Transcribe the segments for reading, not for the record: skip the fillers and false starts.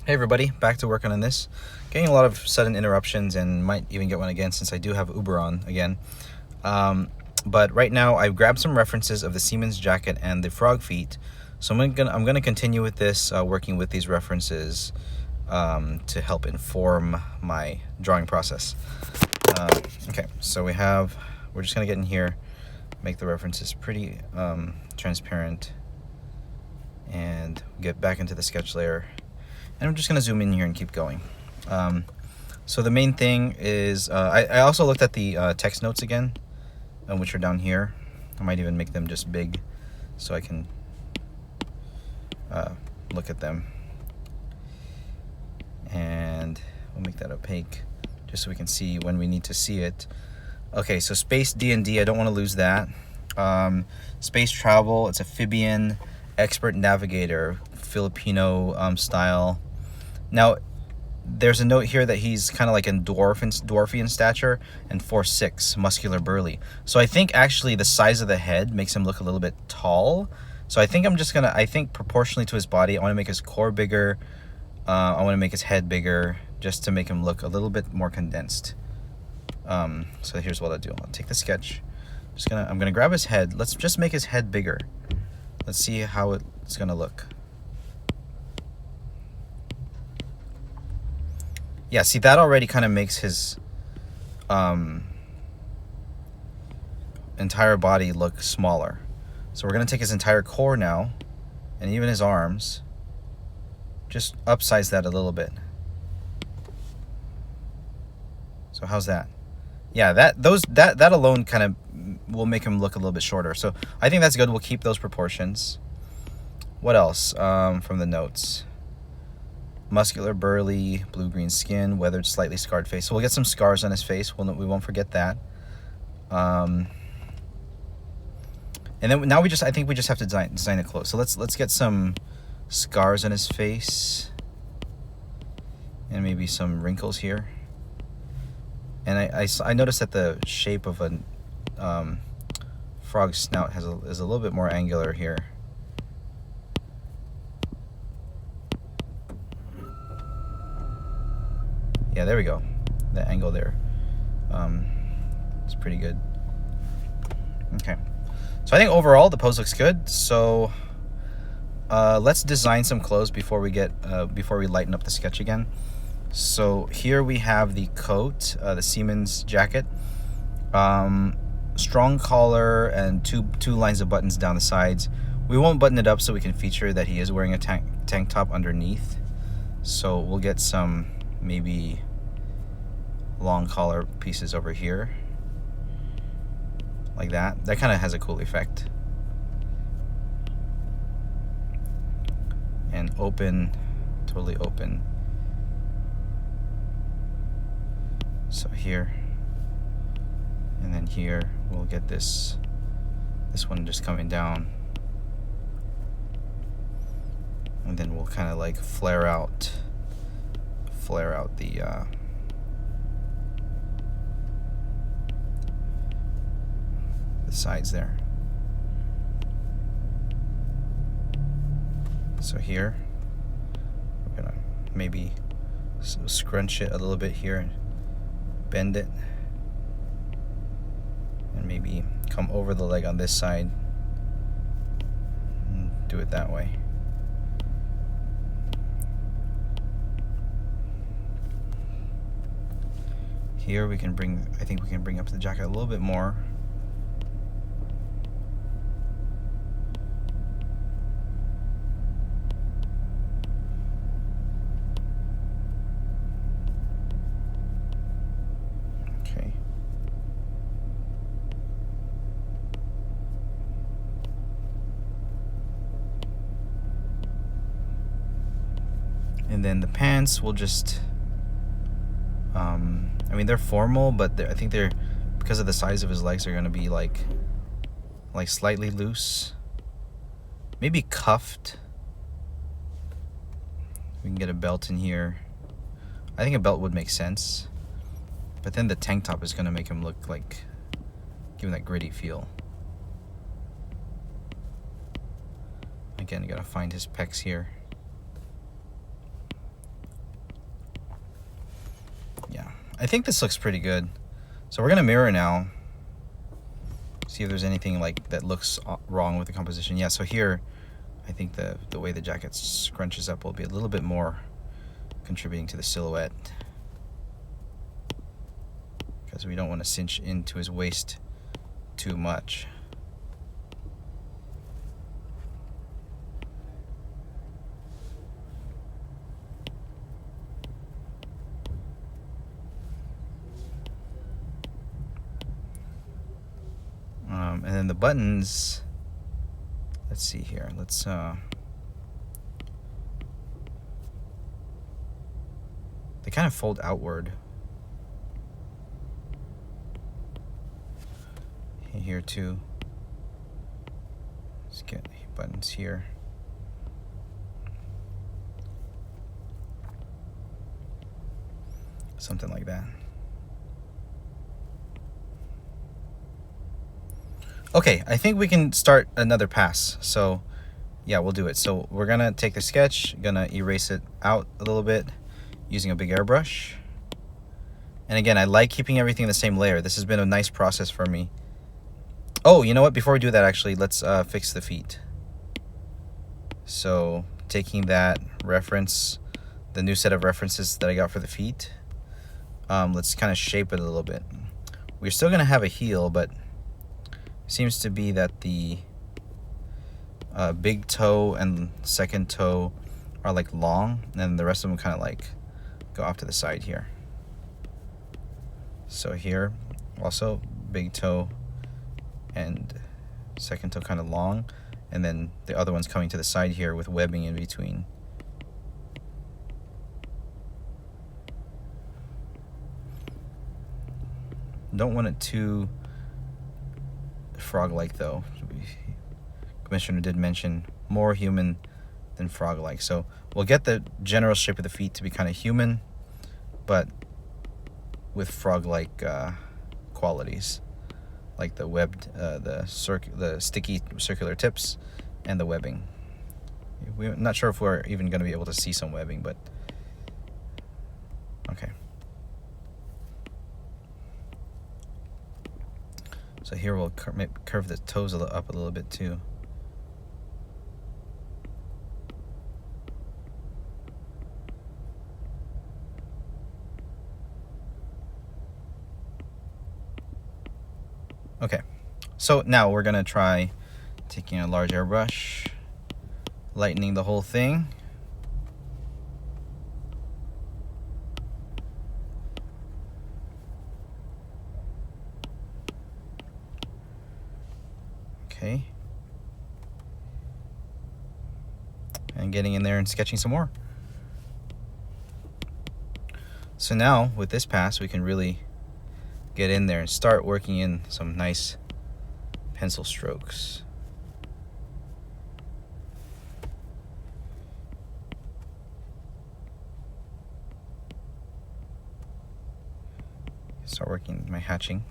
Hey everybody, back to working on this. Getting a lot of sudden interruptions and might even get one again since I do have Uber on again. But right now I've grabbed some references of the Siemens jacket and the frog feet. So I'm gonna continue with this, working with these references to help inform my drawing process. Okay, so we're just gonna get in here, make the references pretty transparent, and get back into the sketch layer. And I'm just going to zoom in here and keep going. So the main thing is, I also looked at the text notes again, which are down here. I might even make them just big so I can look at them. And we'll make that opaque just so we can see when we need to see it. Okay, so space D&D, I don't want to lose that. Space travel, it's amphibian, expert navigator, Filipino style. Now, there's a note here that he's kind of like in dwarfian stature and 4'6", muscular, burly. So I think actually the size of the head makes him look a little bit tall. So I think I think proportionally to his body, I want to make his core bigger. I want to make his head bigger just to make him look a little bit more condensed. So here's what I'll do. I'll take the sketch. I'm gonna grab his head. Let's just make his head bigger. Let's see how it's gonna look. Yeah, see, that already kind of makes his entire body look smaller. So we're going to take his entire core now, and even his arms, just upsize that a little bit. So how's that? Yeah, that alone kind of will make him look a little bit shorter. So I think that's good. We'll keep those proportions. What else from the notes? Muscular, burly, blue-green skin, weathered, slightly scarred face. So we'll get some scars on his face. We won't forget that. And then now I think we just have to design it close. So let's get some scars on his face, and maybe some wrinkles here. And I noticed that the shape of a frog's snout is a little bit more angular here. Yeah, there we go. The angle there. It's pretty good. Okay. So I think overall the pose looks good. So let's design some clothes before we lighten up the sketch again. So here we have the coat, the Siemens jacket. Strong collar and two lines of buttons down the sides. We won't button it up so we can feature that he is wearing a tank top underneath. So we'll get some maybe long collar pieces over here, like that. That kind of has a cool effect. And open, totally open. So here, and then here we'll get this one just coming down, and then we'll kind of like flare out the sides there. So here we're gonna maybe scrunch it a little bit here and bend it, and maybe come over the leg on this side and do it that way. Here I think we can bring up the jacket a little bit more. Okay. And then the pants will just I mean, they're formal, but I think they're, because of the size of his legs, they're going to be like slightly loose, maybe cuffed. We can get a belt in here. I think a belt would make sense, but then the tank top is going to make him look like, give him that gritty feel. Again, you got to find his pecs here. I think this looks pretty good. So we're gonna mirror now. See if there's anything like that looks wrong with the composition. Yeah, so here, I think the way the jacket scrunches up will be a little bit more contributing to the silhouette, because we don't want to cinch into his waist too much. And then the buttons, let's see here. Let's they kind of fold outward. Here too. Let's get buttons here. Something like that. Okay, I think we can start another pass. So yeah, we'll do it. So we're gonna take the sketch, gonna erase it out a little bit using a big airbrush. And again, I like keeping everything in the same layer. This has been a nice process for me. Oh, you know what? Before we do that, actually, let's fix the feet. So taking that reference, the new set of references that I got for the feet, let's kind of shape it a little bit. We're still gonna have a heel, but seems to be that the big toe and second toe are like long, and the rest of them kind of like go off to the side here. So here also big toe and second toe kind of long, and then the other one's coming to the side here with webbing in between. Don't want it too frog-like though. Commissioner did mention more human than frog-like, so we'll get the general shape of the feet to be kind of human, but with frog-like qualities, like the webbed, the sticky circular tips, and the webbing. We're not sure if we're even going to be able to see some webbing, but okay. So here we'll curve the toes up a little bit too. Okay, so now we're gonna try taking a large airbrush, lightening the whole thing. Okay. And getting in there and sketching some more. So now with this pass, we can really get in there and start working in some nice pencil strokes. Start working my hatching.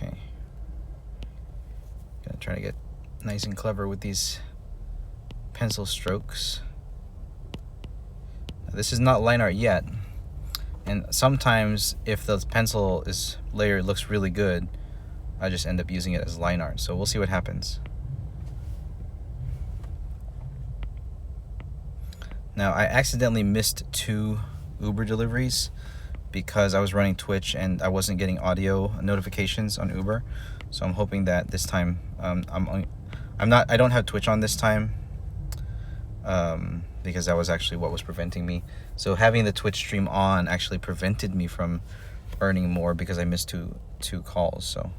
Okay. Gonna try to get nice and clever with these pencil strokes. Now, this is not line art yet, and sometimes if the pencil layer looks really good, I just end up using it as line art. So we'll see what happens. Now I accidentally missed 2 Uber deliveries because I was running Twitch and I wasn't getting audio notifications on Uber. So I'm hoping that this time I don't have Twitch on this time, because that was actually what was preventing me. So having the Twitch stream on actually prevented me from earning more because I missed two calls. So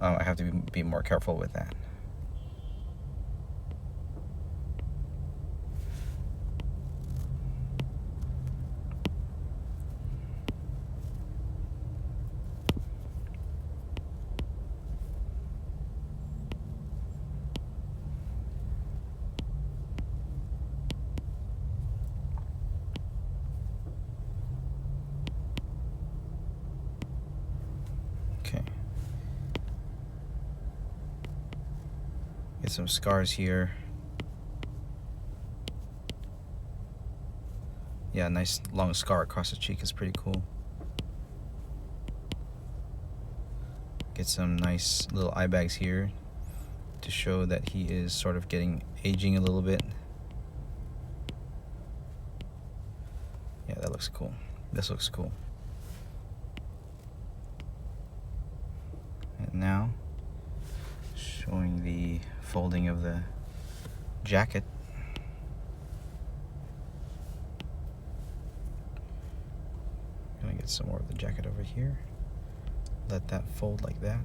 I have to be more careful with that. some scars here. Yeah, nice long scar across the cheek is pretty cool. Get some nice little eye bags here to show that he is sort of aging a little bit. Yeah, that looks cool. This looks cool. And now, showing the folding of the jacket. Gonna get some more of the jacket over here. Let that fold like that.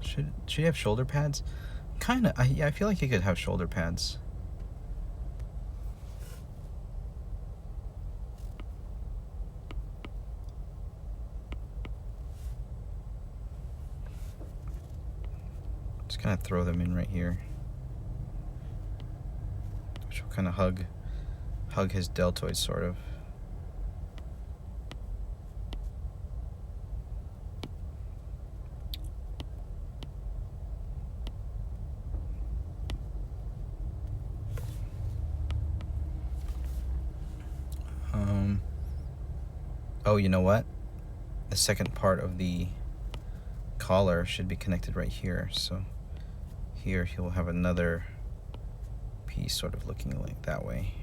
Should you have shoulder pads? Kinda. Yeah, I feel like you could have shoulder pads. Just kind of throw them in right here, which will kind of hug his deltoid sort of. Oh, you know what? The second part of the collar should be connected right here. So here he'll have another piece sort of looking like that way.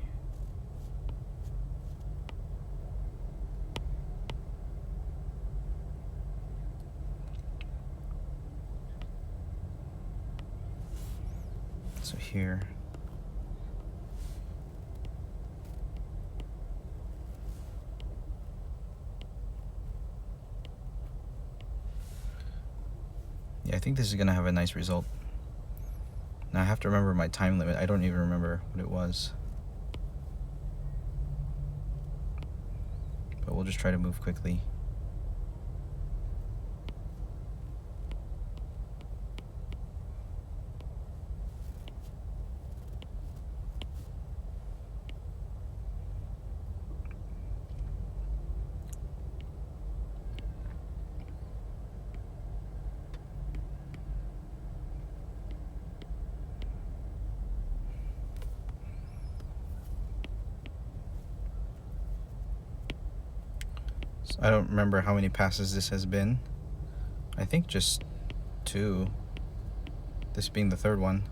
So here. Yeah, I think this is gonna have a nice result. Now I have to remember my time limit. I don't even remember what it was. But we'll just try to move quickly. I don't remember how many passes this has been. I think just 2. This being the 3rd one.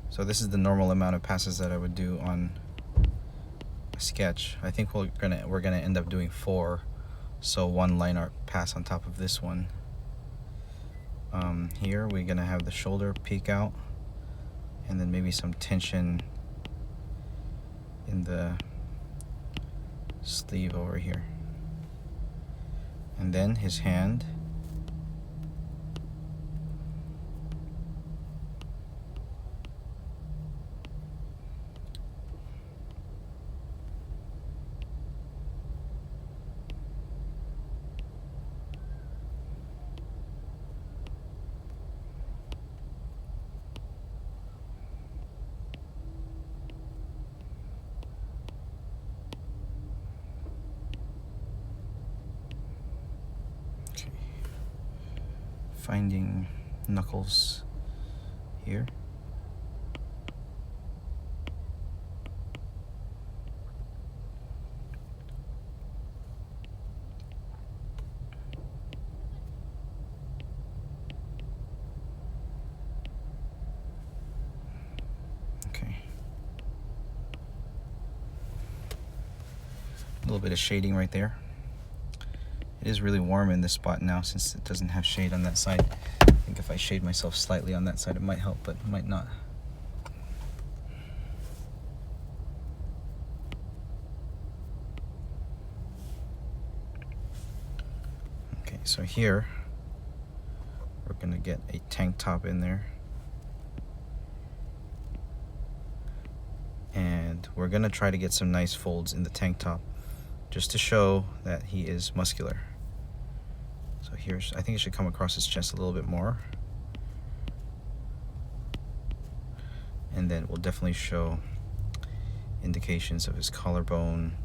So this is the normal amount of passes that I would do on a sketch. I think we're gonna end up doing 4. So 1 line art pass on top of this one. Here we're gonna have the shoulder peek out, and then maybe some tension in the sleeve over here. And then his hand. Finding knuckles here. Okay. A little bit of shading right there. It is really warm in this spot now since it doesn't have shade on that side. I think if I shade myself slightly on that side it might help, but it might not. Okay, so here we're gonna get a tank top in there. And we're gonna try to get some nice folds in the tank top just to show that he is muscular. So here's, I think it should come across his chest a little bit more. and then we'll definitely show indications of his collarbone,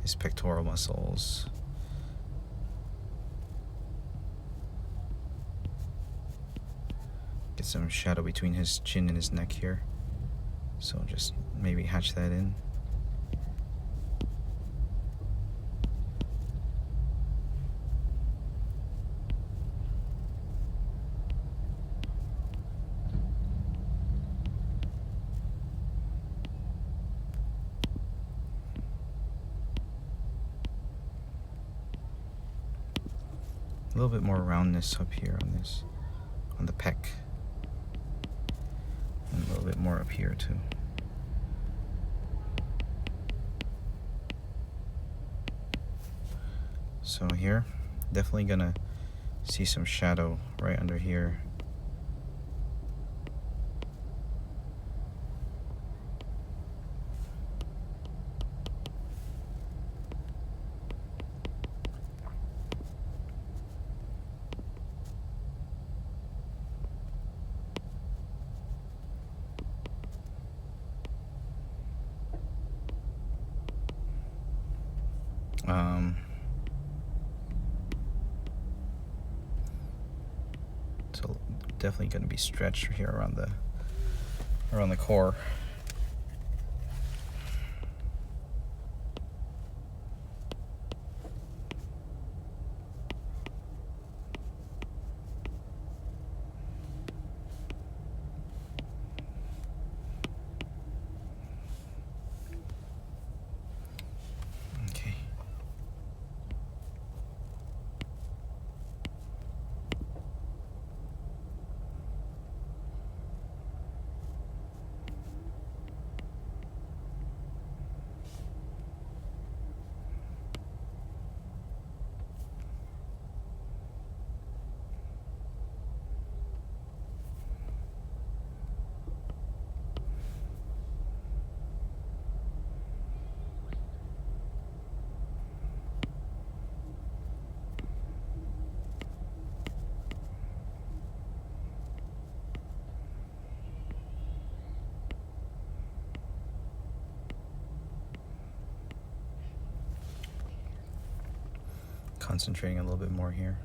his pectoral muscles. Get some shadow between his chin and his neck here. So just maybe hatch that in. A little bit more roundness up here on the pec. And a little bit more up here too. So here, definitely gonna see some shadow right under here. So definitely going to be stretched here around the core. Okay. Concentrating a little bit more here.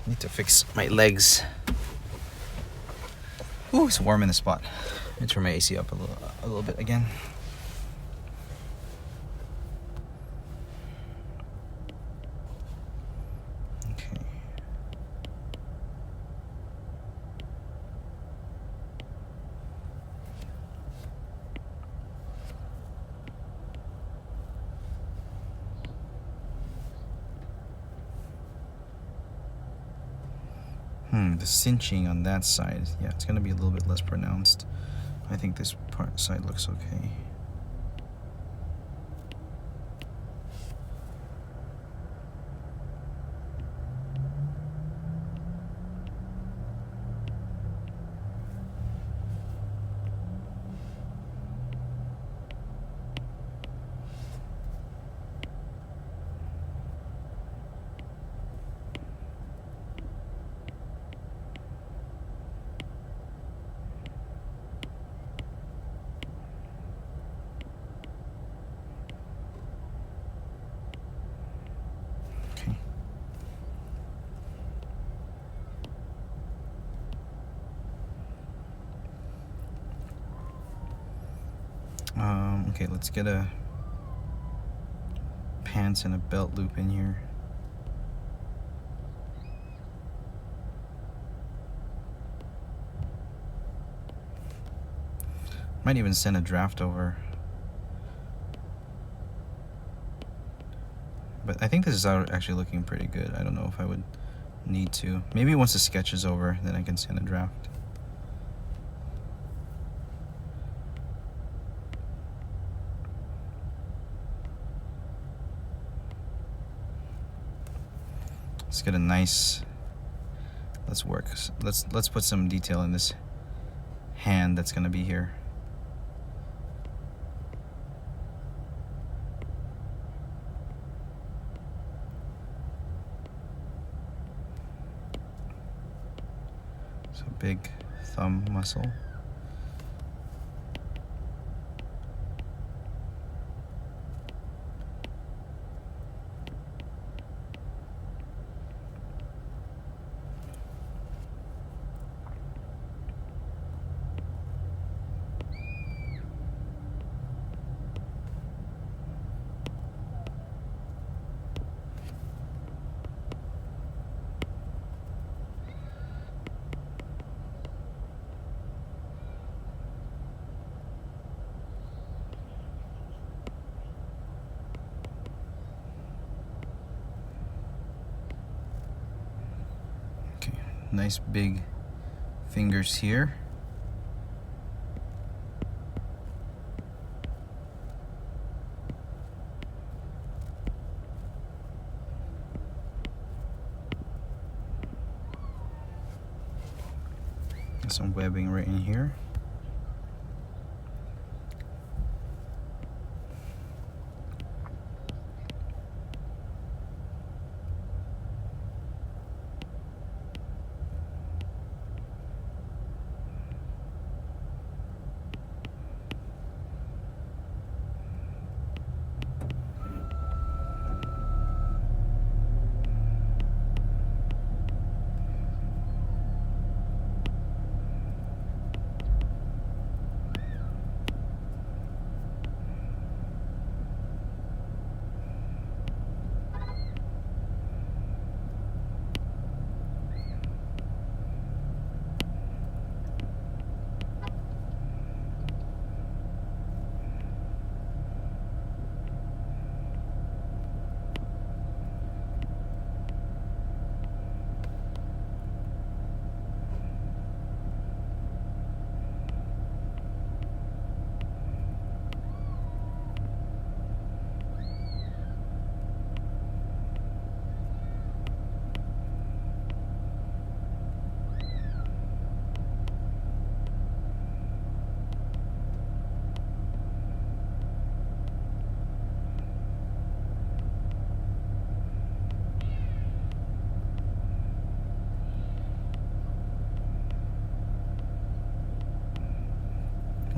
Need to fix my legs. Ooh, it's warm in the spot. Let me turn my AC up a little bit again. Okay. The cinching on that side, yeah, it's gonna be a little bit less pronounced. I think this side looks okay. Okay, let's get a pants and a belt loop in here. Might even send a draft over. But I think this is actually looking pretty good. I don't know if I would need to. Maybe once the sketch is over, then I can send a draft. Let's get a nice. Let's work. Let's put some detail in this hand that's gonna be here. So big thumb muscle. Nice big fingers here. Some webbing right in here.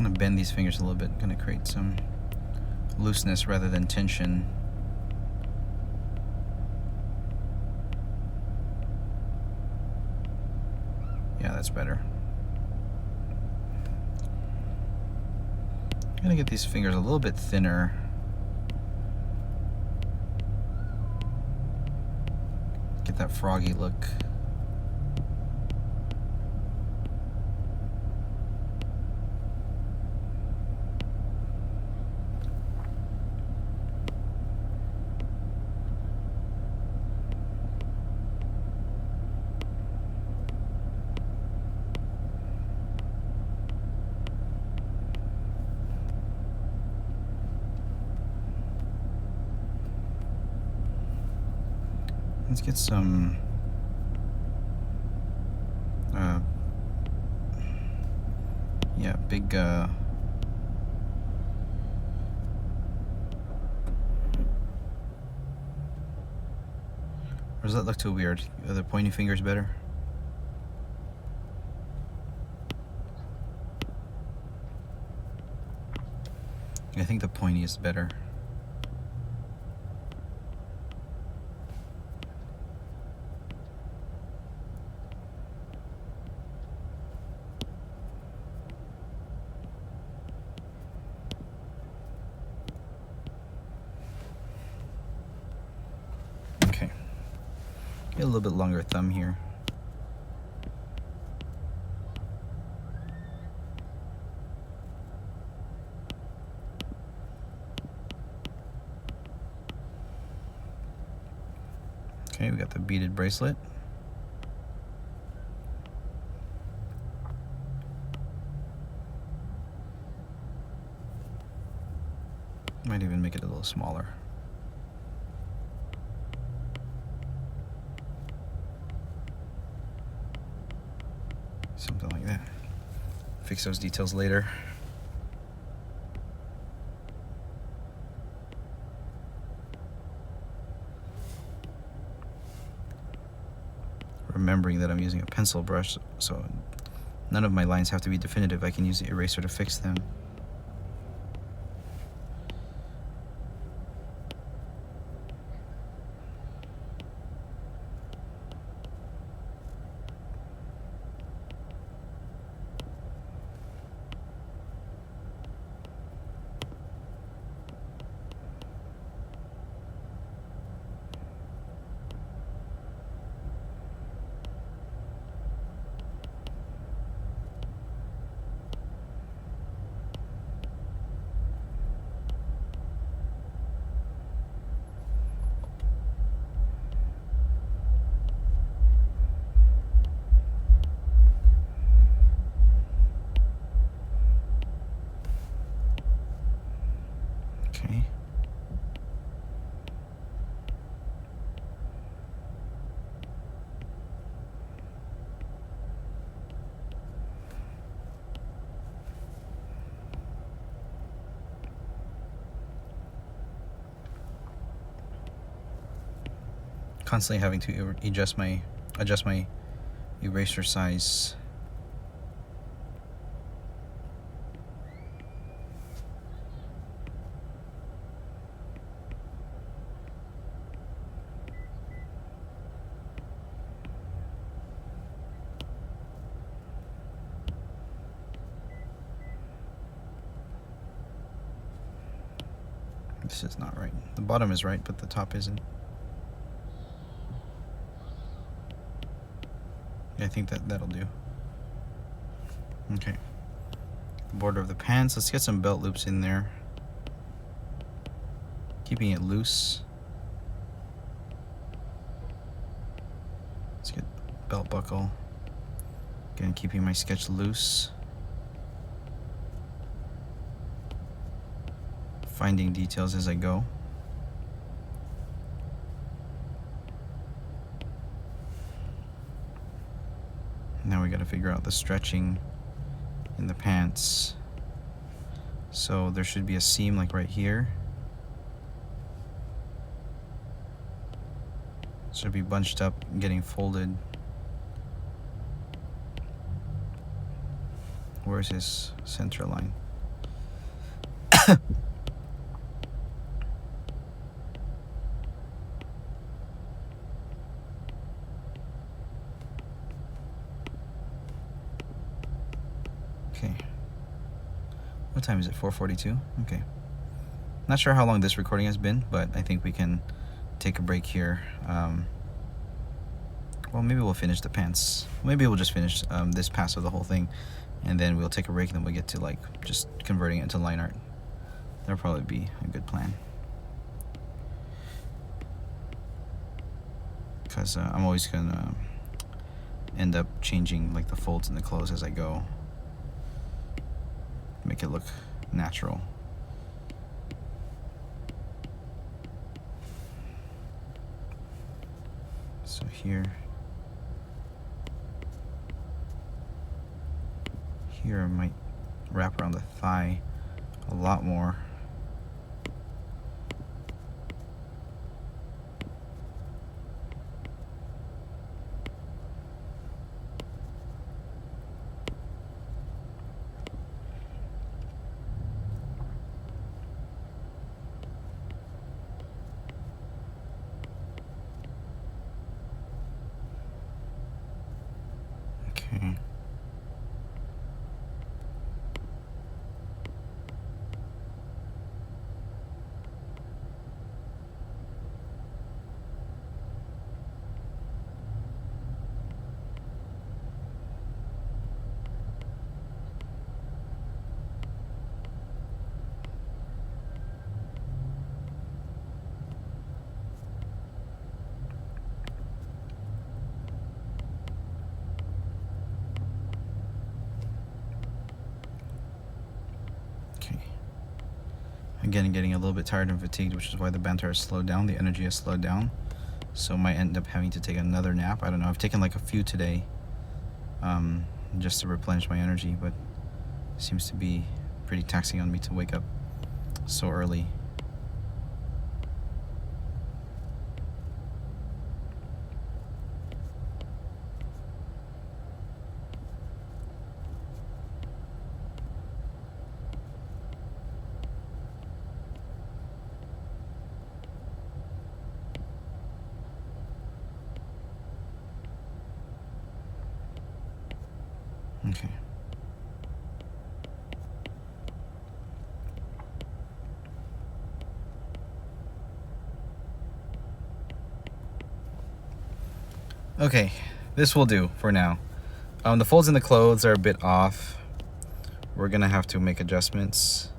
I'm going to bend these fingers a little bit. I'm going to create some looseness rather than tension. Yeah, that's better. I'm going to get these fingers a little bit thinner. Get that froggy look. Let's get some yeah, big or does that look too weird? Are the pointy fingers better? I think the pointy is better. Get a little bit longer thumb here. Okay, we got the beaded bracelet. Might even make it a little smaller. Something like that. Fix those details later. remembering that I'm using a pencil brush, so none of my lines have to be definitive. I can use the eraser to fix them. Okay. Constantly having to adjust my eraser size. This is not right. The bottom is right, but the top isn't. I think that'll do. Okay. The border of the pants. Let's get some belt loops in there. Keeping it loose. Let's get belt buckle. Again, keeping my sketch loose. Finding details as I go. Now we got to figure out the stretching in the pants. So there should be a seam like right here. Should be bunched up and getting folded. Where's his center line? Okay. What time is it? 4:42? Okay. Not sure how long this recording has been, but I think we can take a break here. Well, maybe we'll finish the pants. Maybe we'll just finish this pass of the whole thing, and then we'll take a break, and then we'll get to like just converting it into line art. That'll probably be a good plan. Because I'm always gonna end up changing like the folds and the clothes as I go. Make it look natural. So here I might wrap around the thigh a lot more. Okay. Again, getting a little bit tired and fatigued, which is why the banter has slowed down, the energy has slowed down. So might end up having to take another nap. I don't know. I've taken like a few today just to replenish my energy, but it seems to be pretty taxing on me to wake up so early. Okay. Okay, this will do for now. The folds in the clothes are a bit off. We're gonna have to make adjustments.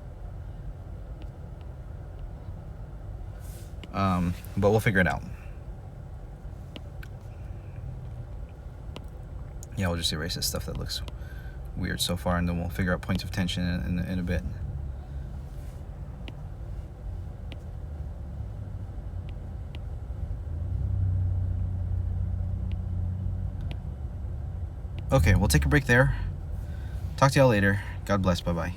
But we'll figure it out. Yeah, we'll just erase this stuff that looks weird so far, and then we'll figure out points of tension in a bit. Okay, we'll take a break there. Talk to y'all later. God bless. Bye-bye.